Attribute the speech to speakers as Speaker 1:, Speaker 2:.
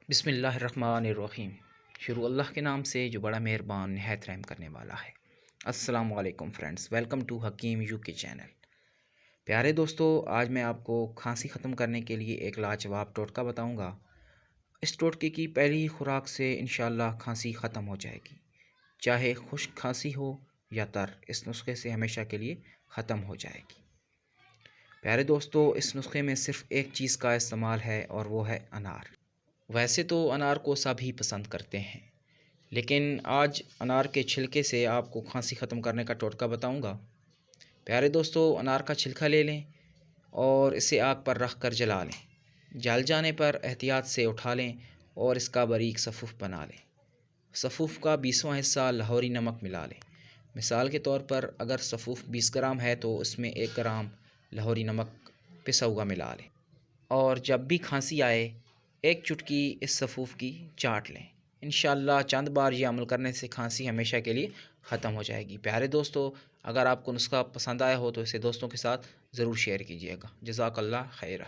Speaker 1: बिस्मिल्लाहिर्रहमानिर्रहीम। शुरू अल्लाह के नाम से जो बड़ा मेहरबान निहायत रहम करने वाला है। अस्सलामु अलैकुम friends, welcome to Hakeem UK channel. प्यारे दोस्तों, आज मैं आपको खांसी ख़त्म करने के लिए एक लाजवाब टोटका बताऊंगा। इस टोटके की पहली खुराक से इंशाअल्लाह खांसी ख़त्म हो जाएगी, चाहे खुश्क खांसी हो या तर। इस नुस्खे से हमेशा के लिए ख़त्म हो जाएगी। प्यारे दोस्तों, इस नुस्खे में सिर्फ़ एक चीज़ का इस्तेमाल है और वो है अनार। वैसे तो अनार को सभी पसंद करते हैं, लेकिन आज अनार के छिलके से आपको खांसी ख़त्म करने का टोटका बताऊंगा। प्यारे दोस्तों, अनार का छिलका ले लें और इसे आग पर रख कर जला लें। जल जाने पर एहतियात से उठा लें और इसका बारीक सफ़ूफ़ बना लें। सफ़ूफ़ का 20वां हिस्सा लाहौरी नमक मिला लें। मिसाल के तौर पर अगर सफ़ूफ़ 20 ग्राम है तो उसमें 1 ग्राम लाहौरी नमक पिसा हुआ मिला लें। और जब भी खांसी आए, एक चुटकी इस सफ़ूफ़ की चाट लें। इंशाअल्लाह चंद बार ये अमल करने से खांसी हमेशा के लिए ख़त्म हो जाएगी। प्यारे दोस्तों, अगर आपको नुस्खा पसंद आया हो तो इसे दोस्तों के साथ ज़रूर शेयर कीजिएगा। जज़ाकल्लाह खैर।